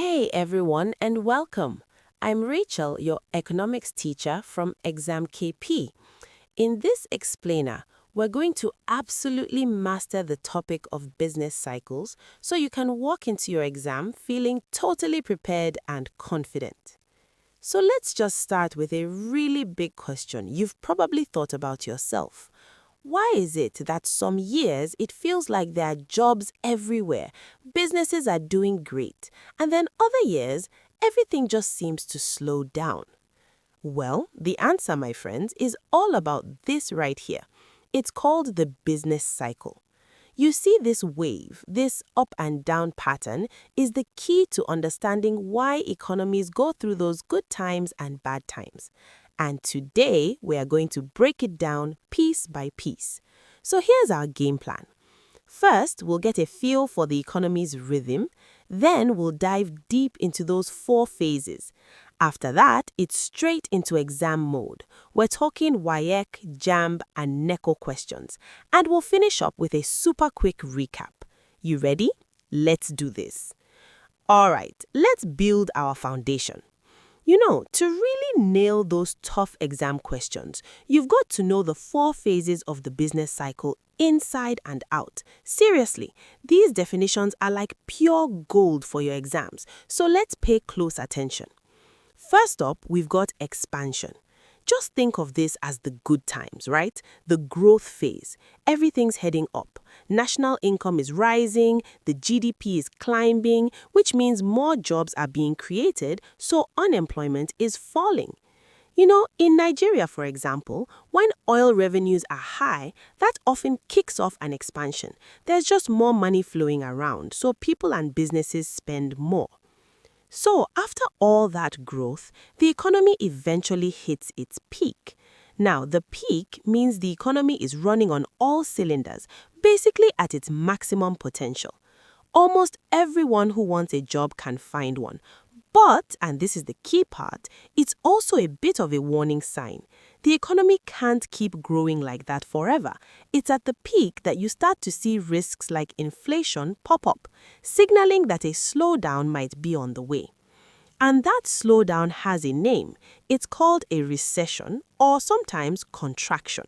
Hey everyone, and welcome. I'm Rachel, your economics teacher from Exam KP. In this explainer, we're going to absolutely master the topic of business cycles so you can walk into your exam feeling totally prepared and confident. So let's just start with a really big question you've probably thought about yourself. Why is it that some years it feels like there are jobs everywhere, businesses are doing great, and then other years everything just seems to slow down? Well, the answer, my friends, is all about this right here. It's called the business cycle. You see, this wave, this up and down pattern, is the key to understanding why economies go through those good times and bad times. And today, we are going to break it down piece by piece. So here's our game plan. First, we'll get a feel for the economy's rhythm. Then we'll dive deep into those four phases. After that, it's straight into exam mode. We're talking WAEC, JAMB, and NECO questions. And we'll finish up with a super quick recap. You ready? Let's do this. All right, let's build our foundation. To really nail those tough exam questions, you've got to know the four phases of the business cycle inside and out. Seriously, these definitions are like pure gold for your exams, so let's pay close attention. First up, we've got expansion. Just think of this as the good times, right? The growth phase. Everything's heading up. National income is rising, the GDP is climbing, which means more jobs are being created, so unemployment is falling. In Nigeria, for example, when oil revenues are high, that often kicks off an expansion. There's just more money flowing around, so people and businesses spend more. So, after all that growth, the economy eventually hits its peak. Now, the peak means the economy is running on all cylinders, basically at its maximum potential. Almost everyone who wants a job can find one. But, and this is the key part, it's also a bit of a warning sign. The economy can't keep growing like that forever. It's at the peak that you start to see risks like inflation pop up, signaling that a slowdown might be on the way. And that slowdown has a name. It's called a recession or sometimes contraction.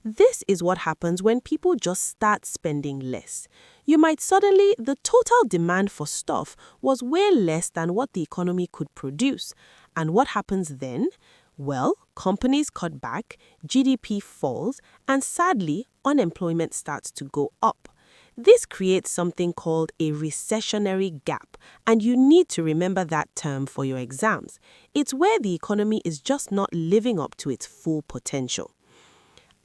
This is what happens when people just start spending less. The total demand for stuff was way less than what the economy could produce. And what happens then? Well, companies cut back, GDP falls, and sadly, unemployment starts to go up. This creates something called a recessionary gap, and you need to remember that term for your exams. It's where the economy is just not living up to its full potential.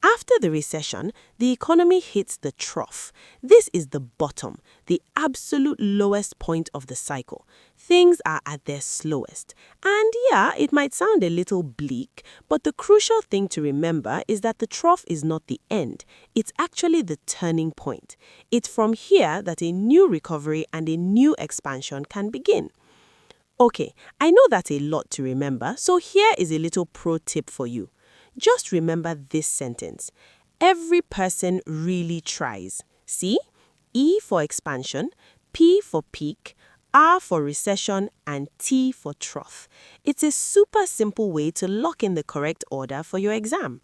After the recession, the economy hits the trough. This is the bottom, the absolute lowest point of the cycle. Things are at their slowest. And yeah, it might sound a little bleak, but the crucial thing to remember is that the trough is not the end. It's actually the turning point. It's from here that a new recovery and a new expansion can begin. Okay, I know that's a lot to remember, so here is a little pro tip for you. Just remember this sentence. Every person really tries. See? E for expansion, P for peak, R for recession, and T for trough. It's a super simple way to lock in the correct order for your exam.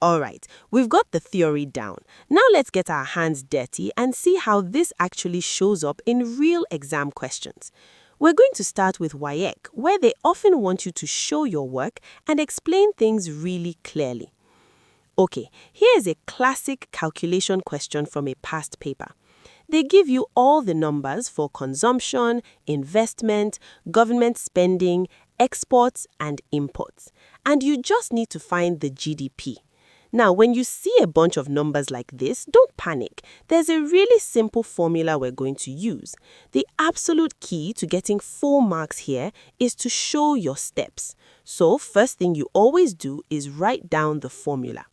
All right, we've got the theory down. Now let's get our hands dirty and see how this actually shows up in real exam questions. We're going to start with WAEC, where they often want you to show your work and explain things really clearly. Okay, here's a classic calculation question from a past paper. They give you all the numbers for consumption, investment, government spending, exports, and imports. And you just need to find the GDP. Now, when you see a bunch of numbers like this, don't panic. There's a really simple formula we're going to use. The absolute key to getting full marks here is to show your steps. So, first thing you always do is write down the formula.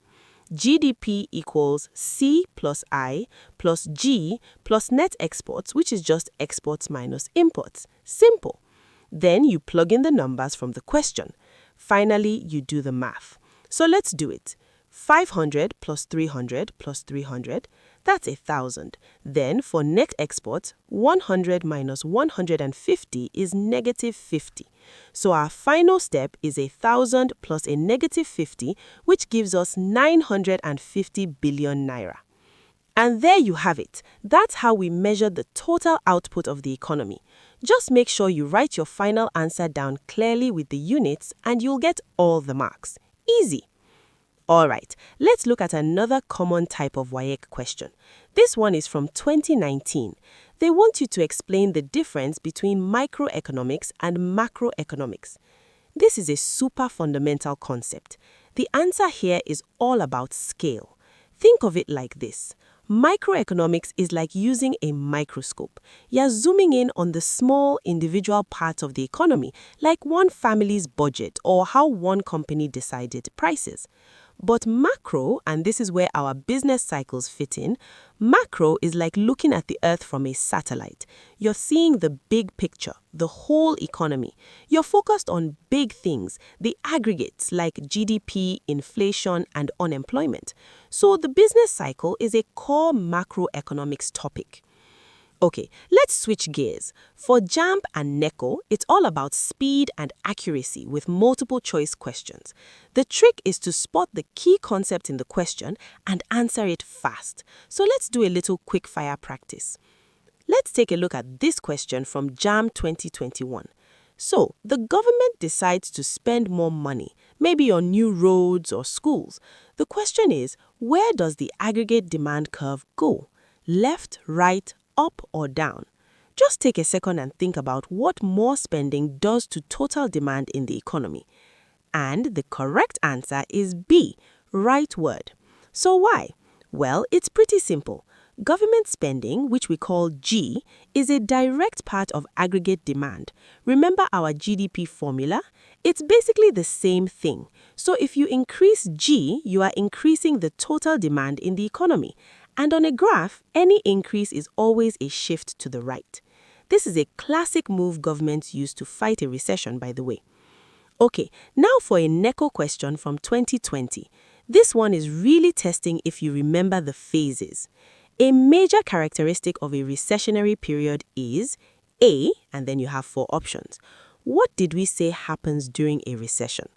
GDP equals C plus I plus G plus net exports, which is just exports minus imports. Simple. Then you plug in the numbers from the question. Finally, you do the math. So let's do it. 500 plus 300 plus 300, that's 1,000. Then for net export, 100 minus 150 is negative 50. So our final step is 1,000 plus a negative 50, which gives us 950 billion naira. And there you have it. That's how we measure the total output of the economy. Just make sure you write your final answer down clearly with the units and you'll get all the marks. Easy. Alright, let's look at another common type of WAEC question. This one is from 2019. They want you to explain the difference between microeconomics and macroeconomics. This is a super fundamental concept. The answer here is all about scale. Think of it like this. Microeconomics is like using a microscope. You're zooming in on the small individual parts of the economy, like one family's budget or how one company decided prices. But macro, and this is where our business cycles fit in, macro is like looking at the Earth from a satellite. You're seeing the big picture, the whole economy. You're focused on big things, the aggregates like GDP, inflation, and unemployment. So the business cycle is a core macroeconomics topic. Okay, let's switch gears. For JAMB and NECO, it's all about speed and accuracy with multiple choice questions. The trick is to spot the key concept in the question and answer it fast. So let's do a little quick fire practice. Let's take a look at this question from JAMB 2021. So, the government decides to spend more money, maybe on new roads or schools. The question is, where does the aggregate demand curve go? Left, right, up or down? Just take a second and think about what more spending does to total demand in the economy. And the correct answer is B, rightward. So why? Well, it's pretty simple. Government spending, which we call G, is a direct part of aggregate demand. Remember our GDP formula? It's basically the same thing. So if you increase G, you are increasing the total demand in the economy. And on a graph, any increase is always a shift to the right. This is a classic move governments use to fight a recession, by the way. Okay, now for a NECO question from 2020. This one is really testing if you remember the phases. A major characteristic of a recessionary period is A, and then you have 4 options. What did we say happens during a recession?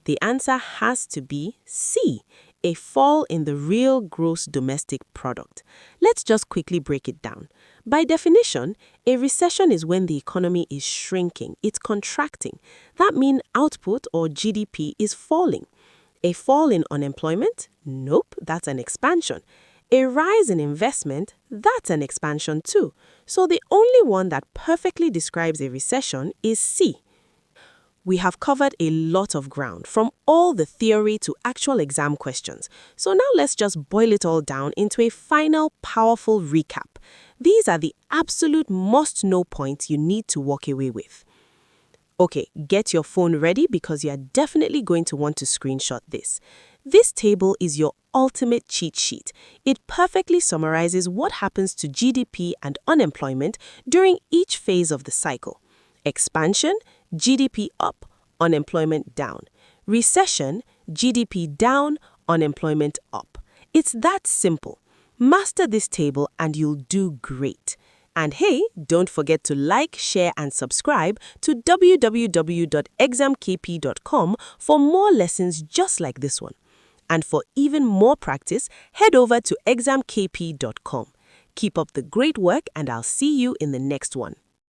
The answer has to be C, a fall in the real gross domestic product. Let's just quickly break it down. By definition, a recession is when the economy is shrinking, it's contracting. That means output or GDP is falling. A fall in unemployment? Nope, that's an expansion. A rise in investment? That's an expansion too. So the only one that perfectly describes a recession is C. We have covered a lot of ground, from all the theory to actual exam questions. So now let's just boil it all down into a final, powerful recap. These are the absolute must-know points you need to walk away with. Okay, get your phone ready because you are definitely going to want to screenshot this. This table is your ultimate cheat sheet. It perfectly summarizes what happens to GDP and unemployment during each phase of the cycle. Expansion, GDP up, unemployment down. Recession, GDP down, unemployment up. It's that simple. Master this table and you'll do great. And hey, don't forget to like, share, and subscribe to www.examkp.com for more lessons just like this one. And for even more practice, head over to examkp.com. Keep up the great work and I'll see you in the next one.